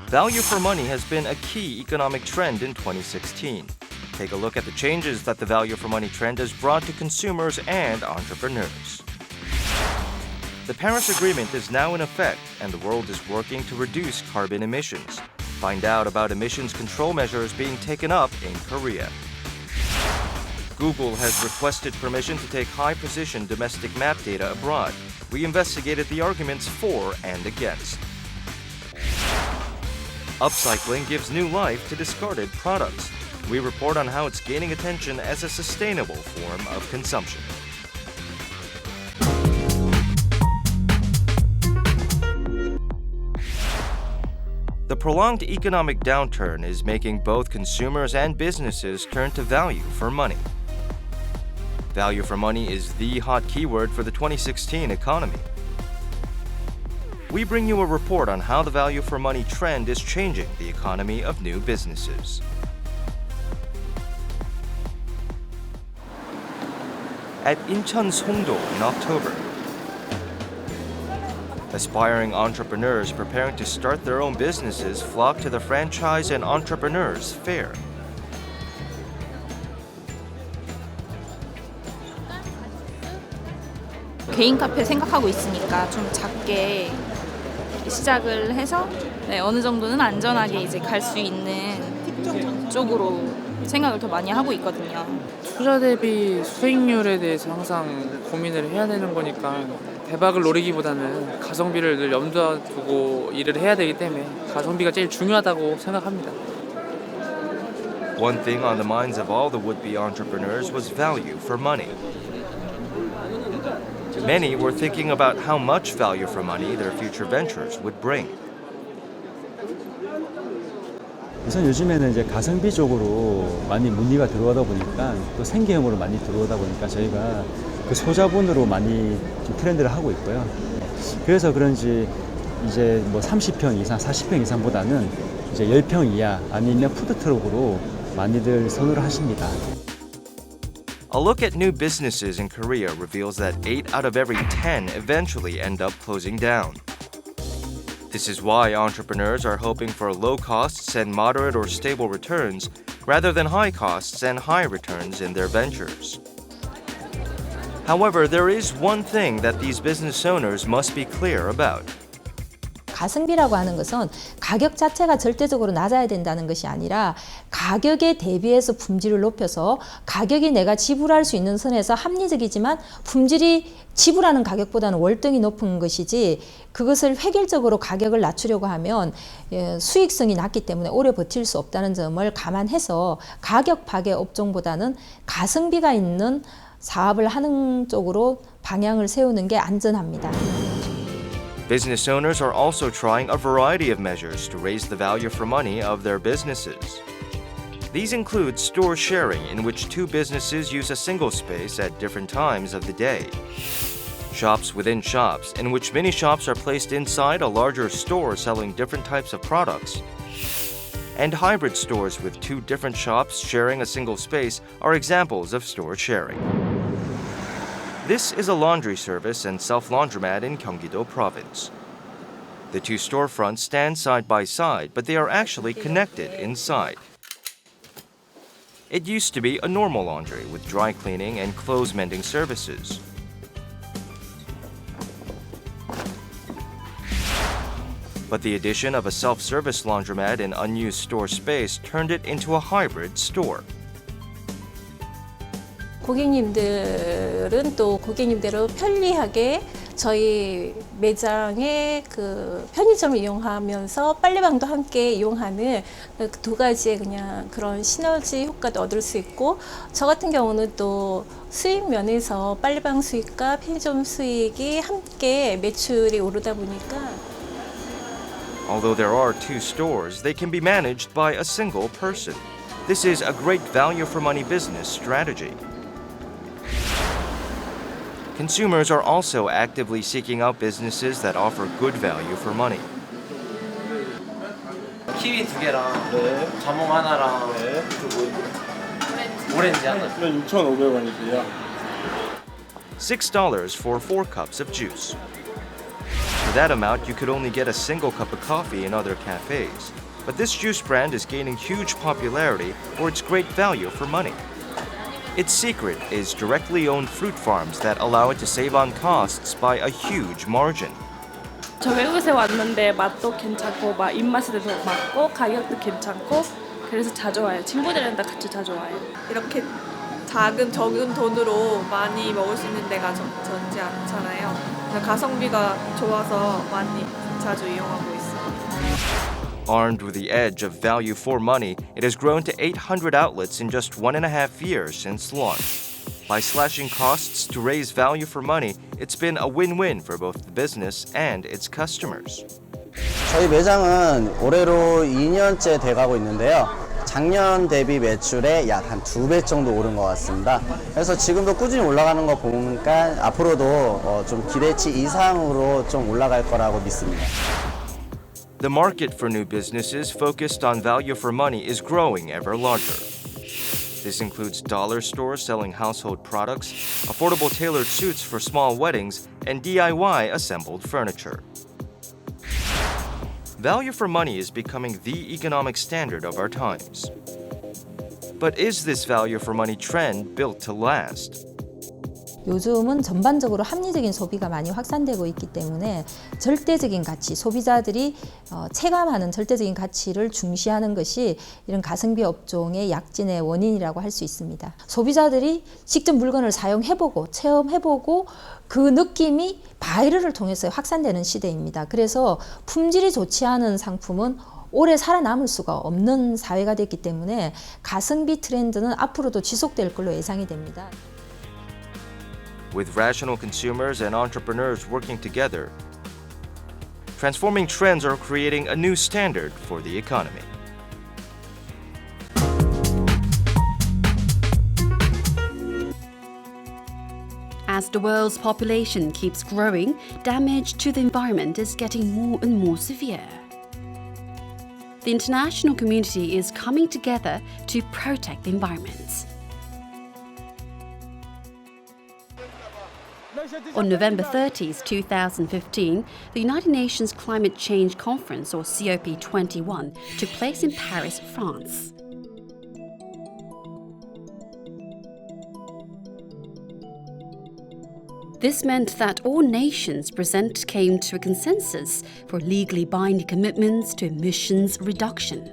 Value for money has been a key economic trend in 2016. Take a look at the changes that the value for money trend has brought to consumers and entrepreneurs. The Paris Agreement is now in effect, and the world is working to reduce carbon emissions. Find out about emissions control measures being taken up in Korea. Google has requested permission to take high-precision domestic map data abroad. We investigated the arguments for and against. Upcycling gives new life to discarded products. We report on how it's gaining attention as a sustainable form of consumption. The prolonged economic downturn is making both consumers and businesses turn to value for money. Value for money is the hot keyword for the 2016 economy. We bring you a report on how the value for money trend is changing the economy of new businesses. At Incheon Songdo in October, aspiring entrepreneurs preparing to start their own businesses flock to the Franchise and Entrepreneurs Fair. 개인 카페 생각하고 있으니까 좀 작게 시작을 해서 어느 정도는 안전하게 이제 갈 수 있는 쪽으로 생각을 더 많이 하고 있거든요. 투자 대비 수익률에 대해서 항상 고민을 해야 되는 거니까 대박을 노리기보다는 가성비를 늘 염두에 두고 일을 해야 되기 때문에 가성비가 제일 중요하다고 생각합니다. One thing on the minds of all the would-be entrepreneurs was value for money. Many were thinking about how much value for money their future ventures would bring. 우선 요즘에는 이제 가성비 쪽으로 많이 문의가 들어오다 보니까 또 생계형으로 많이 들어오다 보니까 저희가 그 소자본으로 많이 좀 트렌드를 하고 있고요. 그래서 그런지 이제 뭐 30평 이상, 40평 이상보다는 이제 10평 이하 아니면 푸드트럭으로 많이들 선호를 하십니다. A look at new businesses in Korea reveals that 8 out of every 10 eventually end up closing down. This is why entrepreneurs are hoping for low costs and moderate or stable returns rather than high costs and high returns in their ventures. However, there is one thing that these business owners must be clear about. 가성비라고 하는 것은 가격 자체가 절대적으로 낮아야 된다는 것이 아니라 가격에 대비해서 품질을 높여서 가격이 내가 지불할 수 있는 선에서 합리적이지만 품질이 지불하는 가격보다는 월등히 높은 것이지 그것을 획일적으로 가격을 낮추려고 하면 수익성이 낮기 때문에 오래 버틸 수 없다는 점을 감안해서 가격 파괴 업종보다는 가성비가 있는 사업을 하는 쪽으로 방향을 세우는 게 안전합니다. Business owners are also trying a variety of measures to raise the value for money of their businesses. These include store sharing, in which two businesses use a single space at different times of the day. Shops within shops, in which many shops are placed inside a larger store selling different types of products. And hybrid stores with two different shops sharing a single space are examples of store sharing. This is a laundry service and self-laundromat in Gyeonggi-do Province. The two storefronts stand side by side, but they are actually connected inside. It used to be a normal laundry with dry cleaning and clothes mending services. But the addition of a self-service laundromat in unused store space turned it into a hybrid store. 고객님들은 또 고객님대로 편리하게 저희 매장의 그 편의점을 이용하면서 빨래방도 함께 이용하는 그 두 가지의 그냥 그런 시너지 효과도 얻을 수 있고 저 같은 경우는 또 수익 면에서 빨래방 수익과 편의점 수익이 함께 매출이 오르다 보니까 Although there are two stores, they can be managed by a single person. This is a great value for money business strategy. Consumers are also actively seeking out businesses that offer good value for money. 키위 2개랑 자몽 하나랑 그리고 오렌지 하나. 6,500원이세요. $6 for 4 cups of juice. For that amount, you could only get a single cup of coffee in other cafes. But this juice brand is gaining huge popularity for its great value for money. Its secret is directly owned fruit farms that allow it to save on costs by a huge margin. 저 외국에서 왔는데 맛도 괜찮고 막 입맛에도 맞고 가격도 괜찮고 그래서 자주 와요. 친구들이랑 다 같이 자주 와요. 이렇게 적은 돈으로 많이 먹을 수 있는 데가 적지 않잖아요. 그래서 가성비가 좋아서 많이 자주 이용하고 있어요. Armed with the edge of value for money, it has grown to 800 outlets in just 1.5 years since launch. By slashing costs to raise value for money, it's been a win-win for both the business and its customers. 저희 매장은 올해로 2년째 돼가고 있는데요. 작년 대비 매출에 약 한 2배 정도 오른 것 같습니다. 그래서 지금도 꾸준히 올라가는 거 보니까 앞으로도 좀 기대치 이상으로 좀 올라갈 거라고 믿습니다. The market for new businesses focused on value for money is growing ever larger. This includes dollar stores selling household products, affordable tailored suits for small weddings, and DIY assembled furniture. Value for money is becoming the economic standard of our times. But is this value for money trend built to last? 요즘은 전반적으로 합리적인 소비가 많이 확산되고 있기 때문에 절대적인 가치, 소비자들이 체감하는 절대적인 가치를 중시하는 것이 이런 가성비 업종의 약진의 원인이라고 할 수 있습니다. 소비자들이 직접 물건을 사용해보고 체험해보고 그 느낌이 바이럴을 통해서 확산되는 시대입니다. 그래서 품질이 좋지 않은 상품은 오래 살아남을 수가 없는 사회가 됐기 때문에 가성비 트렌드는 앞으로도 지속될 걸로 예상이 됩니다. With rational consumers and entrepreneurs working together, transforming trends are creating a new standard for the economy. As the world's population keeps growing, damage to the environment is getting more and more severe. The international community is coming together to protect the environment. On November 30, 2015, the United Nations Climate Change Conference, or COP21, took place in Paris, France. This meant that all nations present came to a consensus for legally binding commitments to emissions reduction.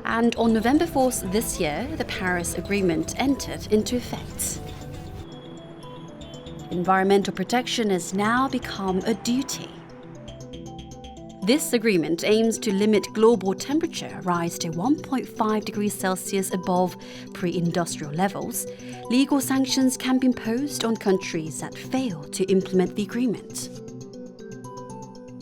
And on November 4th this year, the Paris Agreement entered into effect. Environmental protection has now become a duty. This agreement aims to limit global temperature rise to 1.5 degrees Celsius above pre-industrial levels. Legal sanctions can be imposed on countries that fail to implement the agreement.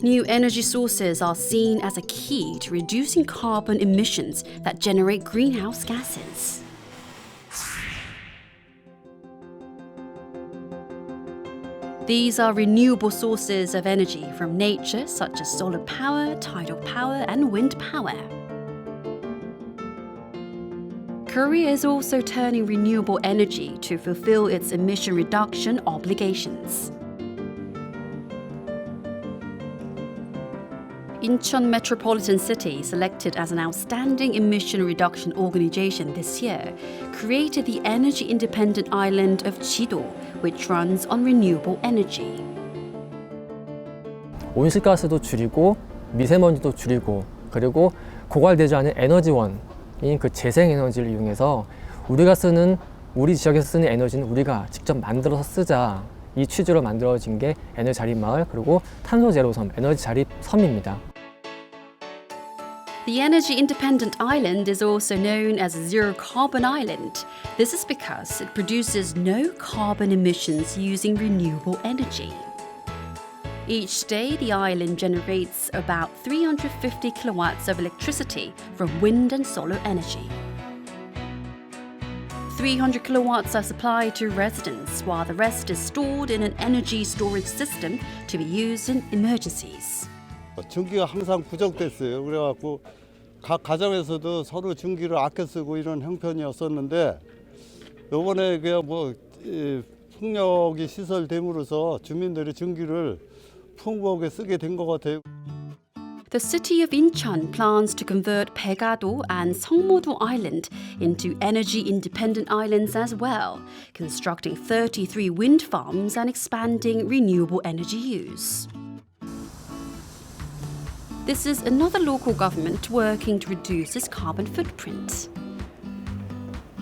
New energy sources are seen as a key to reducing carbon emissions that generate greenhouse gases. These are renewable sources of energy from nature, such as solar power, tidal power, and wind power. Korea is also turning renewable energy to fulfill its emission reduction obligations. Incheon Metropolitan City, selected as an outstanding emission reduction organization this year, created the energy independent island of Jido, which runs on renewable energy. 온실가스도 줄이고 미세먼지도 줄이고 그리고 고갈되지 않은 에너지원인 그 재생에너지를 이용해서 우리 지역에서 쓰는 에너지는 우리가 직접 만들어서 쓰자, 이 취지로 만들어진 게 에너지 자립 마을 그리고 탄소 제로 섬, 에너지 자립 섬입니다. The energy independent island is also known as a zero carbon island. This is because it produces no carbon emissions using renewable energy. Each day, the island generates about 350 kilowatts of electricity from wind and solar energy. 300 kilowatts are supplied to residents, while the rest is stored in an energy storage system to be used in emergencies. 전기가 항상 부족됐어요. 그래갖고 각 가정에서도 서로 전기를 아껴 쓰고 이런 형편이었었는데 이번에 풍력이 시설됨으로써 주민들이 전기를 풍부하게 쓰게 된 것 같아요. The city of Incheon plans to convert Paegado and Seongmo-do Island into energy-independent islands as well, constructing 33 wind farms and expanding renewable energy use. This is another local government working to reduce its carbon footprint.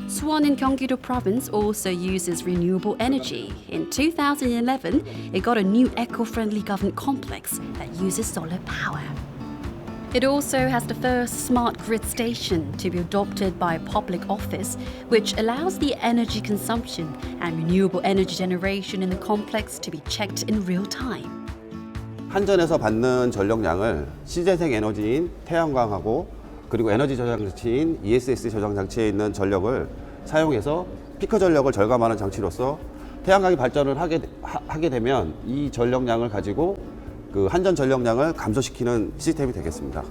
Suwon in Gyeonggi-do province also uses renewable energy. In 2011, it got a new eco-friendly government complex that uses solar power. It also has the first smart grid station to be adopted by a public office, which allows the energy consumption and renewable energy generation in the complex to be checked in real time. 한전에서 받는 전력량을 시재생 에너지인 태양광하고 그리고 에너지 저장 장치인 ESS 저장 장치에 있는 전력을 사용해서 피크 전력을 절감하는 장치로서 태양광이 발전을 하게 되면 이 전력량을 가지고 그 한전 전력량을 감소시키는 시스템이 되겠습니다.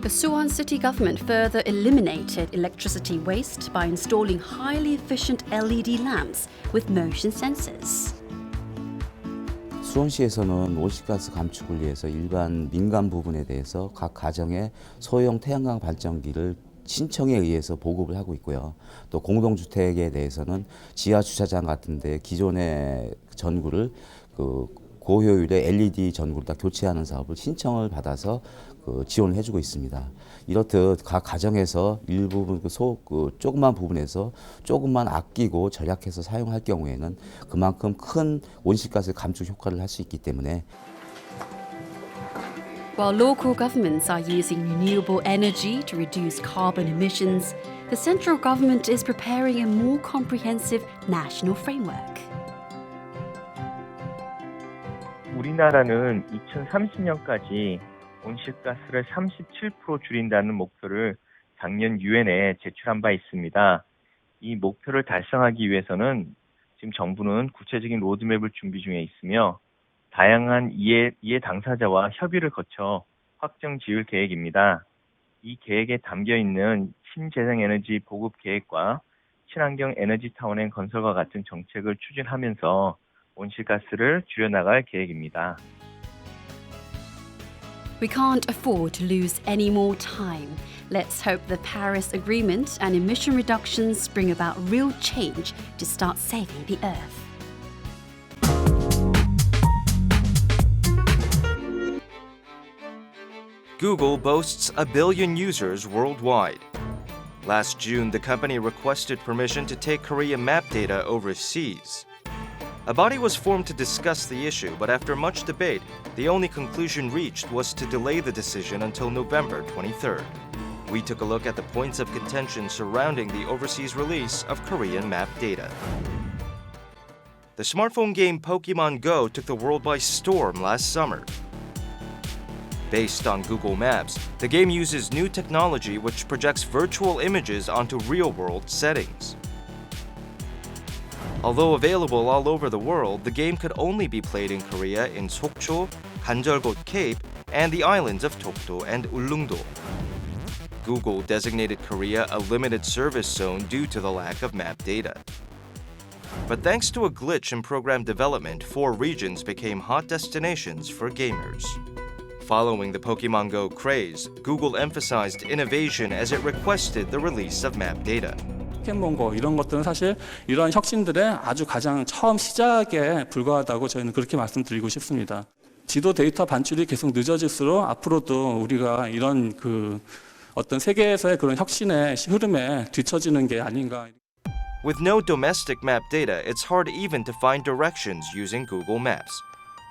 The Suwon city government further eliminated electricity waste by installing highly efficient LED lamps with motion sensors. 수원시에서는 온실가스 감축을 위해서 일반 민간 부분에 대해서 각 가정에 소형 태양광 발전기를 신청에 의해서 보급을 하고 있고요. 또 공동주택에 대해서는 지하 주차장 같은 데 기존의 전구를 그 고효율의 LED 전구로 다 교체하는 사업을 신청을 받아서 지원을 해주고 있습니다. 이렇듯 각 가정에서 일부분 조그만 부분에서 조금만 아끼고 절약해서 사용할 경우에는 그만큼 큰 온실가스 감축 효과를 할 수 있기 때문에. While local governments are using renewable energy to reduce carbon emissions, the central government is preparing a more comprehensive national framework. 우리나라는 2030년까지 온실가스를 37% 줄인다는 목표를 작년 유엔에 제출한 바 있습니다. 이 목표를 달성하기 위해서는 지금 정부는 구체적인 로드맵을 준비 중에 있으며 다양한 이해 당사자와 협의를 거쳐 확정 지을 계획입니다. 이 계획에 담겨 있는 신재생에너지 보급 계획과 친환경 에너지 타운의 건설과 같은 정책을 추진하면서 온실가스를 줄여나갈 계획입니다. We can't afford to lose any more time. Let's hope the Paris Agreement and emission reductions bring about real change to start saving the Earth. Google boasts 1 billion users worldwide. Last June, the company requested permission to take Korean map data overseas. A body was formed to discuss the issue, but after much debate, the only conclusion reached was to delay the decision until November 23rd. We took a look at the points of contention surrounding the overseas release of Korean map data. The smartphone game Pokemon Go took the world by storm last summer. Based on Google Maps, the game uses new technology which projects virtual images onto real-world settings. Although available all over the world, the game could only be played in Korea in Sokcho, Ganjeolgot Cape, and the islands of Dokdo and Ulleungdo. Google designated Korea a limited service zone due to the lack of map data. But thanks to a glitch in program development, 4 regions became hot destinations for gamers. Following the Pokemon Go craze, Google emphasized innovation as it requested the release of map data. 포켓몬고 이런 것들은 사실 이런 혁신들의 아주 가장 처음 시작에 불과하다고 저희는 그렇게 말씀드리고 싶습니다. 지도 데이터 반출이 계속 늦어질수록 앞으로도 우리가 이런 어떤 세계에서의 그런 혁신의 흐름에 뒤처지는 게 아닌가. With no domestic map data, it's hard even to find directions using Google Maps.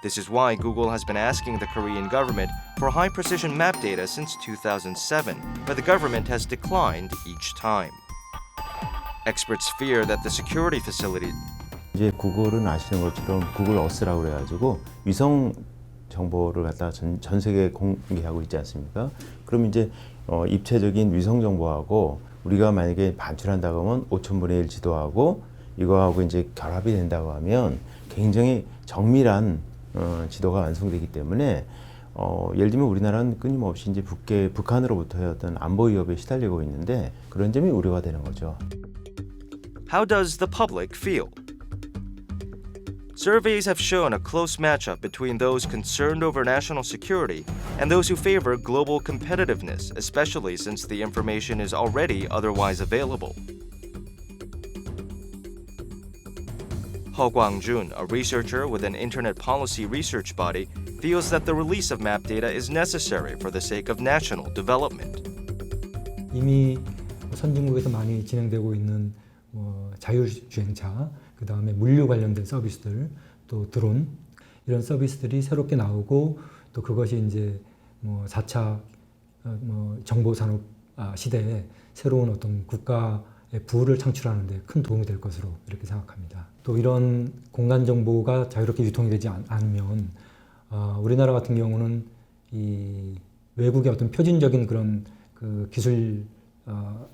This is why Google has been asking the Korean government for high-precision map data since 2007, but the government has declined each time. Experts fear that the security facility 이제 구글은 아시는 것처럼 구글 어스라고 그래가지고 위성 정보를 갖다 전 세계에 공개하고 있지 않습니까? 그럼 이제 입체적인 위성 정보하고 우리가 만약에 반출한다고 하면 5,000분의 1 지도하고 이거하고 이제 결합이 된다고 하면 굉장히 정밀한 지도가 완성되기 때문에 예를 들면 우리나라는 끊임없이 이제 북한으로부터의 어떤 안보 위협에 시달리고 있는데 그런 점이 우려가 되는 거죠. how does the public feel? Surveys have shown a close matchup between those concerned over national security and those who favor global competitiveness, especially since the information is already otherwise available. Ho Kwang-jun, a researcher with an internet policy research body, feels that the release of map data is necessary for the sake of national development. 이미 선진국에서 많이 진행되고 있는 자율주행차, 그 다음에 물류 관련된 서비스들, 또 드론 이런 서비스들이 새롭게 나오고 또 그것이 이제 4차 정보산업 시대에 새로운 어떤 국가의 부를 창출하는 데 큰 도움이 될 것으로 이렇게 생각합니다. 또 이런 공간 정보가 자유롭게 유통이 되지 않으면 우리나라 같은 경우는 이 외국의 어떤 표준적인 그런 그 기술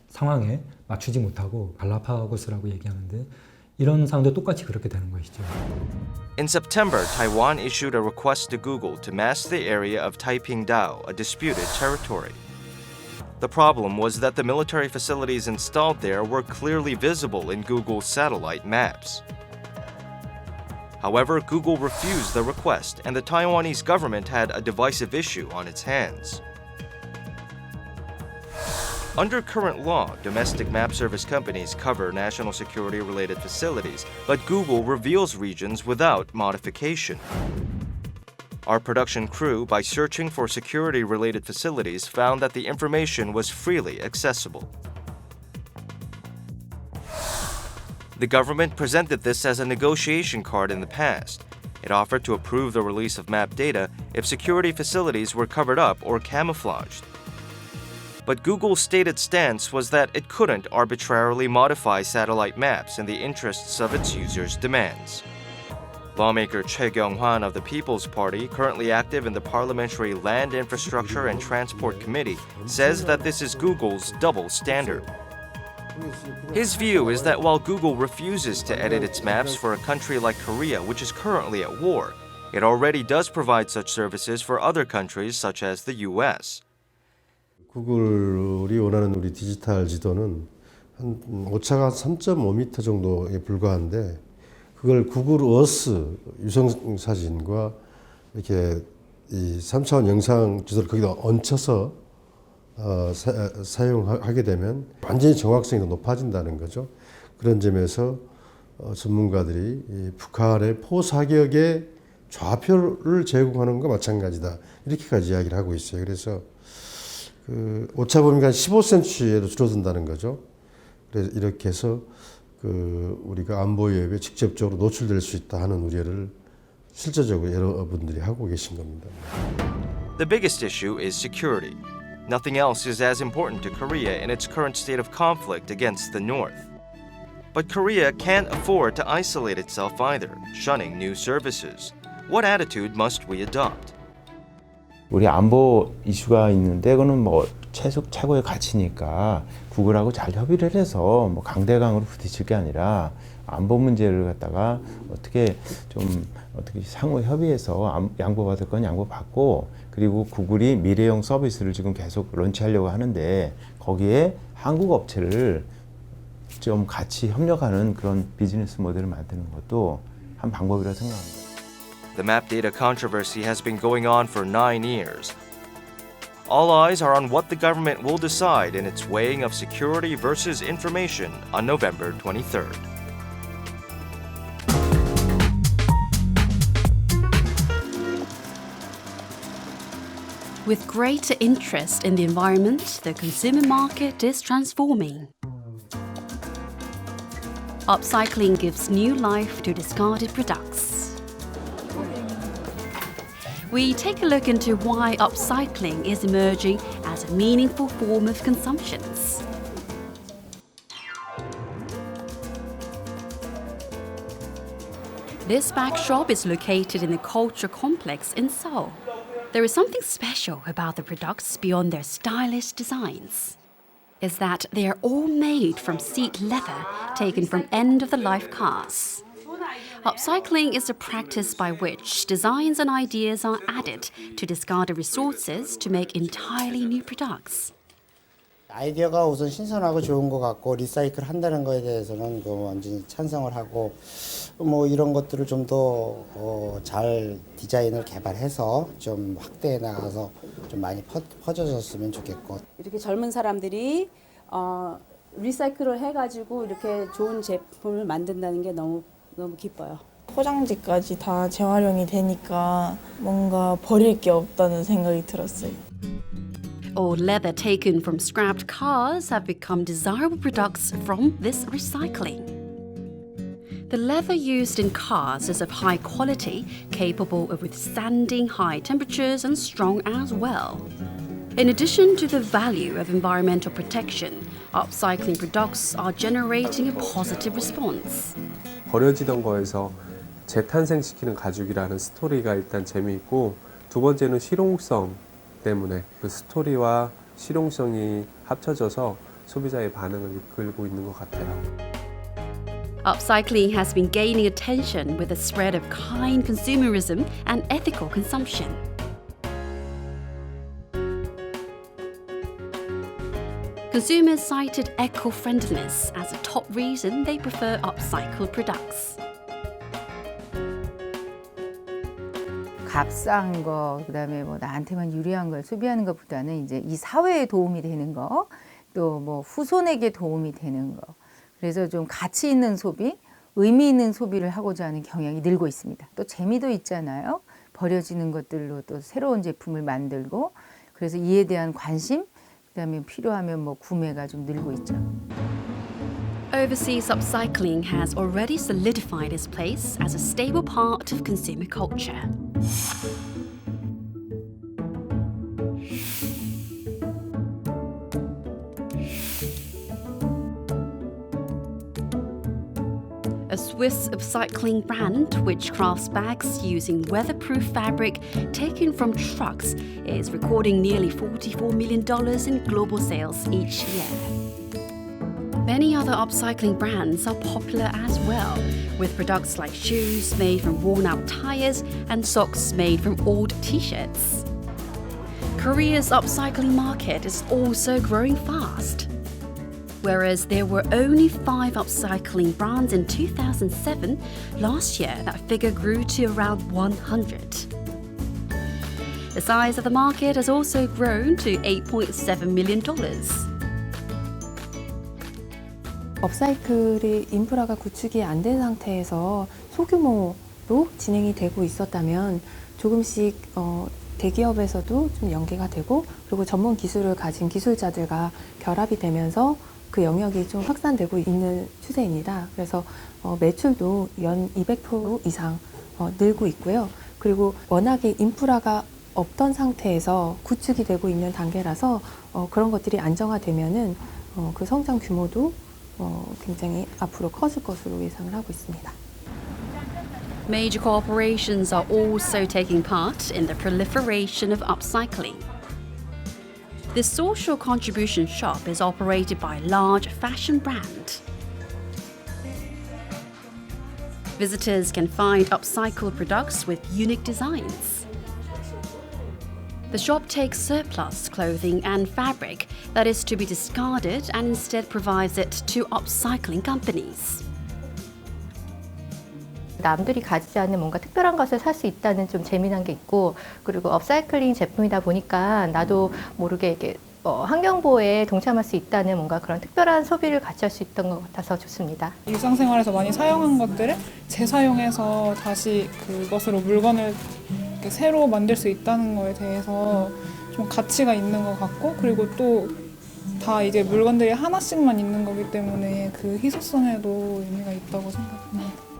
상황에 맞추지 못하고 갈라파고스라고 얘기하는데 이런 상황도 똑같이 그렇게 되는 것이죠. In September, Taiwan issued a request to Google to mask the area of Taipingdao, a disputed territory. The problem was that the military facilities installed there were clearly visible in Google's satellite maps. However, Google refused the request, and the Taiwanese government had a divisive issue on its hands. Under current law, domestic map service companies cover national security-related facilities, but Google reveals regions without modification. Our production crew, by searching for security-related facilities, found that the information was freely accessible. The government presented this as a negotiation card in the past. It offered to approve the release of map data if security facilities were covered up or camouflaged. But Google's stated stance was that it couldn't arbitrarily modify satellite maps in the interests of its users' demands. Lawmaker Choi Kyung-hwan of the People's Party, currently active in the Parliamentary Land Infrastructure and Transport Committee, says that this is Google's double standard. His view is that while Google refuses to edit its maps for a country like Korea, which is currently at war, it already does provide such services for other countries such as the US. 구글이 원하는 우리 디지털 지도는 한 오차가 3.5m 정도에 불과한데 그걸 구글 어스 유성 사진과 이렇게 이 3차원 영상 지도를 거기다 얹혀서 사용하게 되면 완전히 정확성이 높아진다는 거죠. 그런 점에서 전문가들이 이 북한의 포사격의 좌표를 제공하는 것과 마찬가지다. 이렇게까지 이야기를 하고 있어요. 그래서 그 오차 범위가 15cm에도 줄어든다는 거죠. 그래서 이렇게 해서 그 우리가 안보 위협에 직접적으로 노출될 수 있다 하는 우려를 실제적으로 여러분들이 하고 계신 겁니다. The biggest issue is security. Nothing else is as important to Korea in its current state of conflict against the North. But Korea can't afford to isolate itself either, shunning new services. What attitude must we adopt? 우리 안보 이슈가 있는데 그거는 뭐 최고의 가치니까 구글하고 잘 협의를 해서 뭐 강대강으로 부딪힐 게 아니라 안보 문제를 갖다가 어떻게 상호 협의해서 양보받을 건 양보받고 그리고 구글이 미래형 서비스를 지금 계속 런치하려고 하는데 거기에 한국 업체를 좀 같이 협력하는 그런 비즈니스 모델을 만드는 것도 한 방법이라고 생각합니다. The map data controversy has been going on for 9 years. All eyes are on what the government will decide in its weighing of security versus information on November 23rd. With greater interest in the environment, the consumer market is transforming. Upcycling gives new life to discarded products. We take a look into why upcycling is emerging as a meaningful form of consumption. This bag shop is located in the culture complex in Seoul. There is something special about the products beyond their stylish designs. Is that they are all made from seat leather taken from end-of-the-life cars. Upcycling is a practice by which designs and ideas are added to discarded resources to make entirely new products. 아이디어가 우선 신선하고 좋은 것 같고 리사이클 한다는 거에 대해서는 완전히 찬성을 하고 뭐 이런 것들을 좀 더 잘 디자인을 개발해서 좀 확대해 나가서 좀 많이 퍼져졌으면 좋겠고 이렇게 젊은 사람들이 리사이클을 해가지고 이렇게 좋은 제품을 만든다는 게 너무 기뻐요. 포장지까지 다 재활용이 되니까 뭔가 버릴 게 없다는 생각이 들었어요. All leather taken from scrapped cars have become desirable products from this recycling. The leather used in cars is of high quality, capable of withstanding high temperatures and strong as well. In addition to the value of environmental protection, upcycling products are generating a positive response. 버려지던 거에서 재탄생시키는 가죽이라는 스토리가 일단 재미있고 두 번째는 실용성 때문에 그 스토리와 실용성이 합쳐져서 소비자의 반응을 이끌고 있는 것 같아요. Upcycling has been gaining attention with the spread of kind consumerism and ethical consumption. Consumers cited eco-friendliness as a top reason they prefer upcycled products. 값싼 거, 그다음에 뭐 나한테만 유리한 걸 소비하는 것보다는 이제 이 사회에 도움이 되는 거, 또 뭐 후손에게 도움이 되는 거. 그래서 좀 가치 있는 소비, 의미 있는 소비를 하고자 하는 경향이 늘고 있습니다. 또 재미도 있잖아요. 버려지는 것들로 또 새로운 제품을 만들고, 그래서 이에 대한 관심, 그다음에 필요하면 뭐 구매가 좀 늘고 있죠. Overseas upcycling has already solidified its place as a stable part of consumer culture. A Swiss upcycling brand which crafts bags using weatherproof fabric taken from trucks is recording nearly $44 million in global sales each year. Many other upcycling brands are popular as well, with products like shoes made from worn-out tires and socks made from old t-shirts. Korea's upcycling market is also growing fast. Whereas there were only 5 upcycling brands in 2007, last year that figure grew to around 100. The size of the market has also grown to $8.7 million. 업사이클이 인프라가 구축이 안 된 상태에서 소규모로 진행이 되고 있었다면 조금씩 대기업에서도 좀 연계가 되고 그리고 전문 기술을 가진 기술자들과 결합이 되면서 그 영역이 좀 확산되고 있는 추세입니다. 그래서 매출도 연 200% 이상 늘고 있고요. 그리고 워낙에 인프라가 없던 상태에서 구축이 되고 있는 단계라서 그런 것들이 안정화되면은 그 성장 규모도 굉장히 앞으로 커질 것으로 예상을 하고 있습니다. Major corporations are also taking part in the proliferation of upcycling. This social contribution shop is operated by a large fashion brand. Visitors can find upcycled products with unique designs. The shop takes surplus clothing and fabric that is to be discarded and instead provides it to upcycling companies. 남들이 가지지 않는 뭔가 특별한 것을 살 수 있다는 좀 재미난 게 있고 그리고 업사이클링 제품이다 보니까 나도 모르게 이렇게 환경보호에 동참할 수 있다는 뭔가 그런 특별한 소비를 같이 할 수 있던 것 같아서 좋습니다. 일상생활에서 많이 사용한 것들을 재사용해서 다시 그것으로 물건을 이렇게 새로 만들 수 있다는 거에 대해서 좀 가치가 있는 것 같고 그리고 또 다 이제 물건들이 하나씩만 있는 거기 때문에 그 희소성에도 의미가 있다고 생각합니다.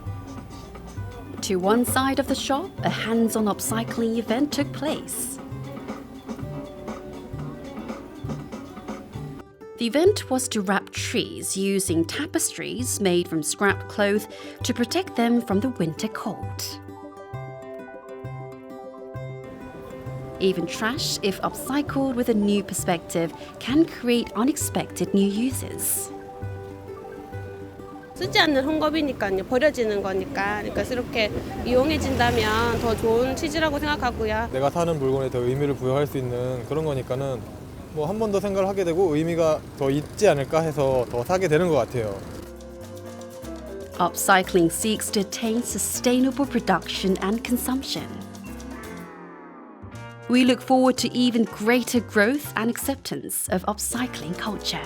To one side of the shop, a hands-on upcycling event took place. The event was to wrap trees using tapestries made from scrap cloth to protect them from the winter cold. Even trash, if upcycled with a new perspective, can create unexpected new uses. 쓰지 않는 헝겊이니까요. 버려지는 거니까. 그러니까 이렇게 이용해진다면 더 좋은 취지라고 생각하고요. 내가 사는 물건에 더 의미를 부여할 수 있는 그런 거니까는 뭐 한 번 더 생각을 하게 되고 의미가 더 있지 않을까 해서 더 사게 되는 것 같아요. Upcycling seeks to attain sustainable production and consumption. We look forward to even greater growth and acceptance of upcycling culture.